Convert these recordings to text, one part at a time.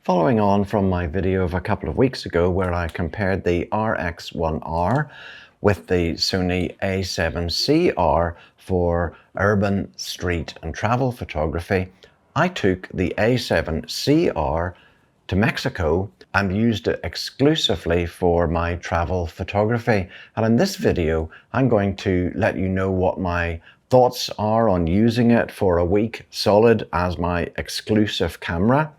Following on from my video of a couple of weeks ago where I compared the RX1R with the Sony A7CR for urban, street and travel photography, I took the A7CR to Mexico and used it exclusively for my travel photography. And in this video, I'm going to let you know what my thoughts are on using it for a week solid as my exclusive camera.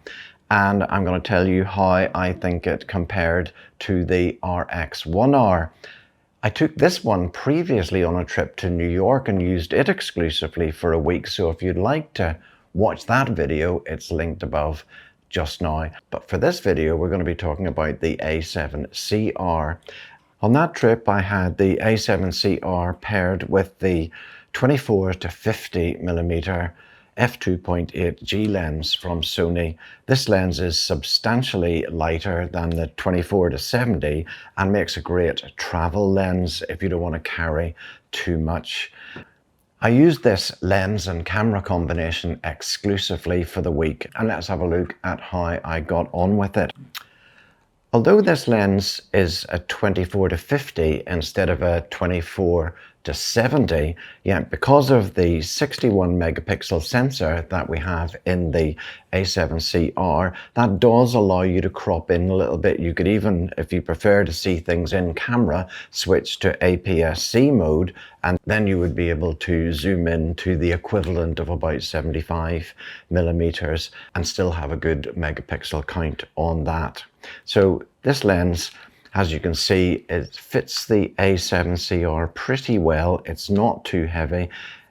And I'm going to tell you how I think it compared to the RX1R. I took this one previously on a trip to New York and used it exclusively for a week. So if you'd like to watch that video, it's linked above just now. But for this video, we're going to be talking about the A7CR. On that trip, I had the A7CR paired with the 24 to 50 millimeter f2.8G lens from Sony. This lens is substantially lighter than the 24 to 70 and makes a great travel lens if you don't want to carry too much. I used this lens and camera combination exclusively for the week, and let's have a look at how I got on with it. Although this lens is a 24 to 50 instead of a 24 to 70, yet because of the 61 megapixel sensor that we have in the A7CR, that does allow you to crop in a little bit. You could even, if you prefer to see things in camera, switch to APS-C mode, and then you would be able to zoom in to the equivalent of about 75 millimeters and still have a good megapixel count on that. So this lens, as you can see, it fits the A7CR pretty well. It's not too heavy.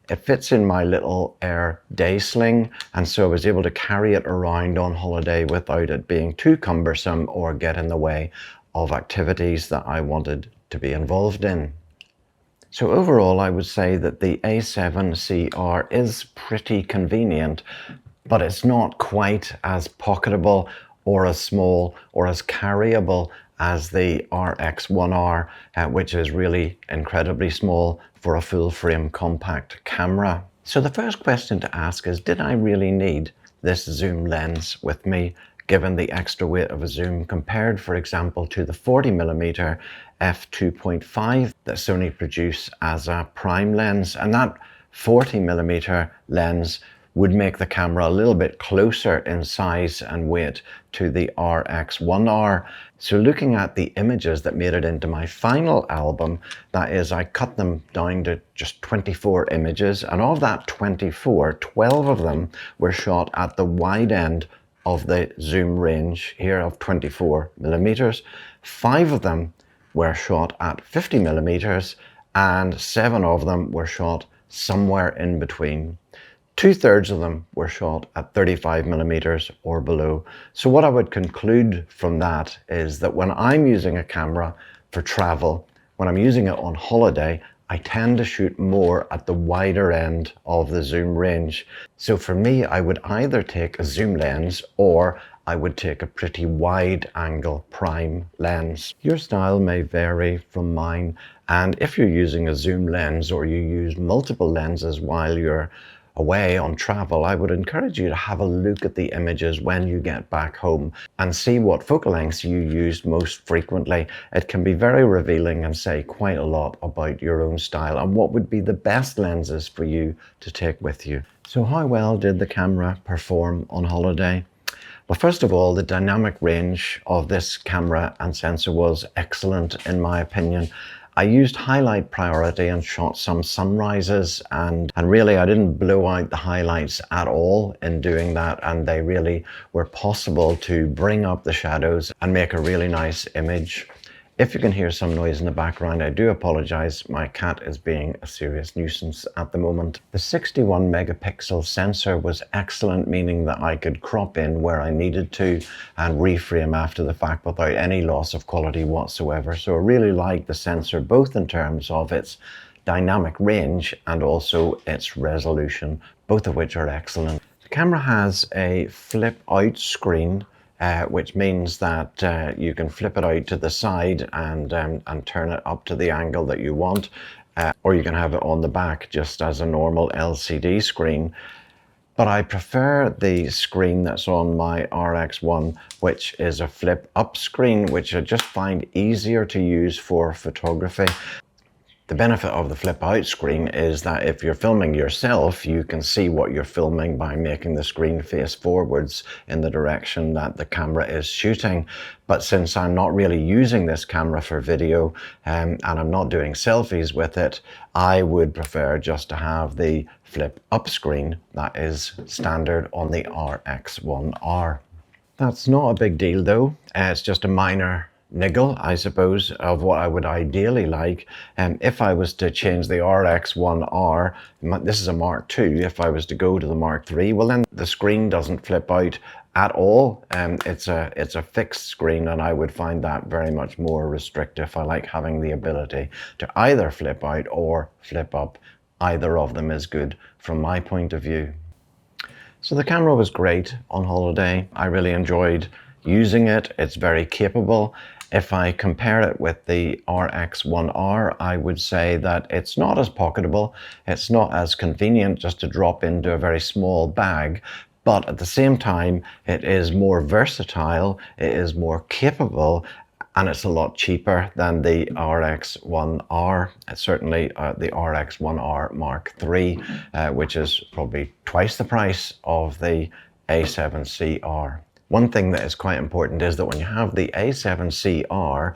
It fits in my little Air day sling, and so I was able to carry it around on holiday without it being too cumbersome or get in the way of activities that I wanted to be involved in. So overall, I would say that the A7CR is pretty convenient, but it's not quite as pocketable or as small or as carryable as the RX1R, which is really incredibly small for a full frame compact camera. So the first question to ask is, did I really need this zoom lens with me, given the extra weight of a zoom compared, for example, to the 40mm f2.5 that Sony produce as a prime lens? And that 40mm lens would make the camera a little bit closer in size and weight to the RX1R. So looking at the images that made it into my final album, that is, I cut them down to just 24 images, and of that 24, 12 of them were shot at the wide end of the zoom range here of 24 millimeters. 5 of them were shot at 50 millimeters, and 7 of them were shot somewhere in between. 2/3 of them were shot at 35 millimeters or below. So what I would conclude from that is that when I'm using a camera for travel, when I'm using it on holiday, I tend to shoot more at the wider end of the zoom range. So for me, I would either take a zoom lens or I would take a pretty wide angle prime lens. Your style may vary from mine, and if you're using a zoom lens or you use multiple lenses while you're away on travel, I would encourage you to have a look at the images when you get back home and see what focal lengths you used most frequently. It can be very revealing and say quite a lot about your own style and what would be the best lenses for you to take with you. So how well did the camera perform on holiday? Well, first of all, the dynamic range of this camera and sensor was excellent in my opinion. I used highlight priority and shot some sunrises, and really I didn't blow out the highlights at all in doing that, and they really were possible to bring up the shadows and make a really nice image. If you can hear some noise in the background, I do apologize. My cat is being a serious nuisance at the moment. The 61 megapixel sensor was excellent, meaning that I could crop in where I needed to and reframe after the fact without any loss of quality whatsoever. So I really like the sensor, both in terms of its dynamic range and also its resolution, both of which are excellent. The camera has a flip out screen, which means that you can flip it out to the side and turn it up to the angle that you want, or you can have it on the back just as a normal LCD screen. But I prefer the screen that's on my RX1, which is a flip up screen, which I just find easier to use for photography. The benefit of the flip out screen is that if you're filming yourself, you can see what you're filming by making the screen face forwards in the direction that the camera is shooting. But since I'm not really using this camera for video and I'm not doing selfies with it, I would prefer just to have the flip up screen that is standard on the RX1R. That's not a big deal though. It's just a minor niggle, I suppose, of what I would ideally like. If I was to change the RX1R, this is a Mark II, if I was to go to the Mark III, well then the screen doesn't flip out at all. It's a fixed screen, and I would find that very much more restrictive. I like having the ability to either flip out or flip up. Either of them is good from my point of view. So the camera was great on holiday. I really enjoyed using it. It's very capable. If I compare it with the RX1R, I would say that it's not as pocketable. It's not as convenient just to drop into a very small bag. But at the same time, it is more versatile, it is more capable, and it's a lot cheaper than the RX1R. It's certainly the RX1R Mark III, which is probably twice the price of the A7CR. One thing that is quite important is that when you have the A7CR,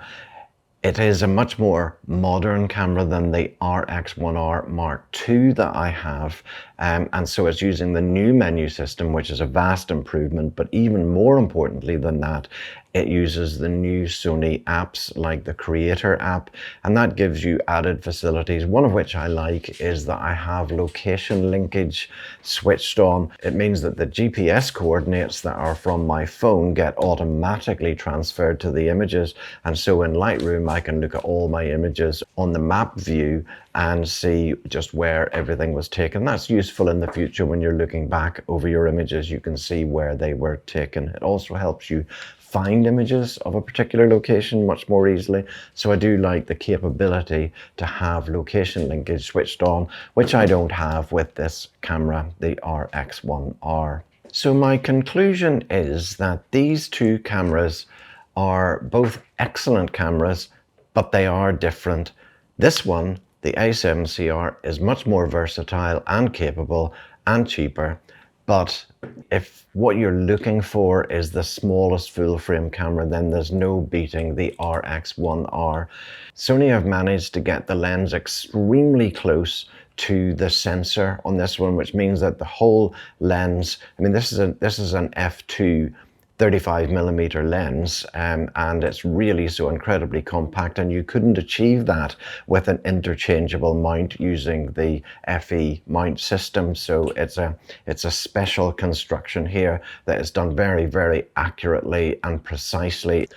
it is a much more modern camera than the RX1R Mark II that I have, and so it's using the new menu system, which is a vast improvement. But even more importantly than that, it uses the new Sony apps like the Creator app, and that gives you added facilities. One of which I like is that I have location linkage switched on. It means that the GPS coordinates that are from my phone get automatically transferred to the images, and so in Lightroom I can look at all my images on the map view and see just where everything was taken. That's useful in the future when you're looking back over your images. You can see where they were taken. It also helps you find images of a particular location much more easily. So I do like the capability to have location linkage switched on, which I don't have with this camera, the RX1R. So my conclusion is that these two cameras are both excellent cameras, but they are different. This one, the A7CR, is much more versatile and capable and cheaper. But if what you're looking for is the smallest full frame camera, then there's no beating the RX1R. Sony have managed to get the lens extremely close to the sensor on this one, which means that the whole lens, I mean, this is an f2 35mm lens, and it's really so incredibly compact, and you couldn't achieve that with an interchangeable mount using the FE mount system. So it's a special construction here that is done very, very accurately and precisely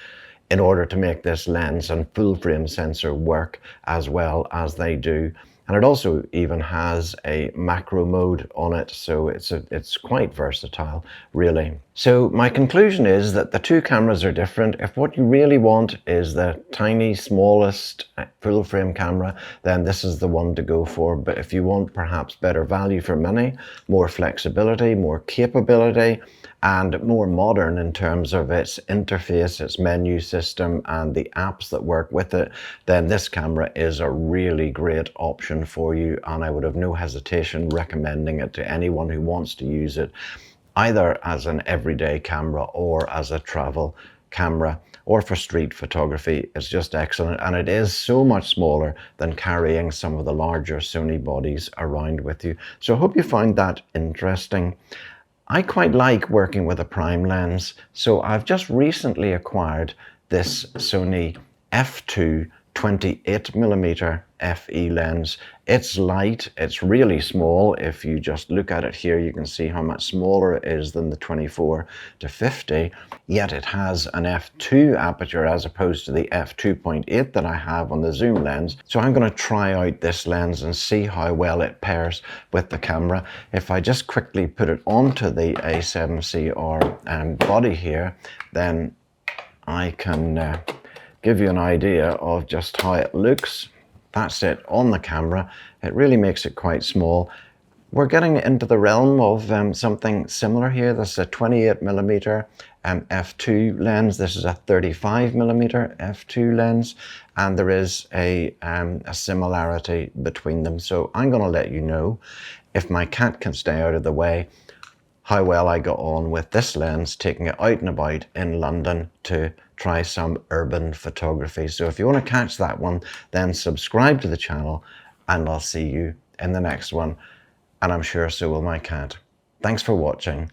in order to make this lens and full frame sensor work as well as they do. And it also even has a macro mode on it, so it's quite versatile, really. So my conclusion is that the two cameras are different. If what you really want is the tiny, smallest full frame camera, then this is the one to go for. But if you want perhaps better value for money, more flexibility, more capability, and more modern in terms of its interface, its menu system, and the apps that work with it, then this camera is a really great option for you, and I would have no hesitation recommending it to anyone who wants to use it, either as an everyday camera or as a travel camera or for street photography. It's just excellent, and it is so much smaller than carrying some of the larger Sony bodies around with you. So I hope you find that interesting. I quite like working with a prime lens, so I've just recently acquired this Sony f2 28mm FE lens. It's light, it's really small. If you just look at it here, you can see how much smaller it is than the 24 to 50, yet it has an f2 aperture as opposed to the f2.8 that I have on the zoom lens. So I'm going to try out this lens and see how well it pairs with the camera. If I just quickly put it onto the A7CR body here, then I can give you an idea of just how it looks. That's it on the camera. It really makes it quite small. We're getting into the realm of something similar here. This is a 28mm f2 lens. This is a 35mm f2 lens, and there is a similarity between them. So I'm going to let you know, if my cat can stay out of the way, how well I got on with this lens, taking it out and about in London to try some urban photography. So if you want to catch that one, then subscribe to the channel, and I'll see you in the next one. And I'm sure so will my cat. Thanks for watching.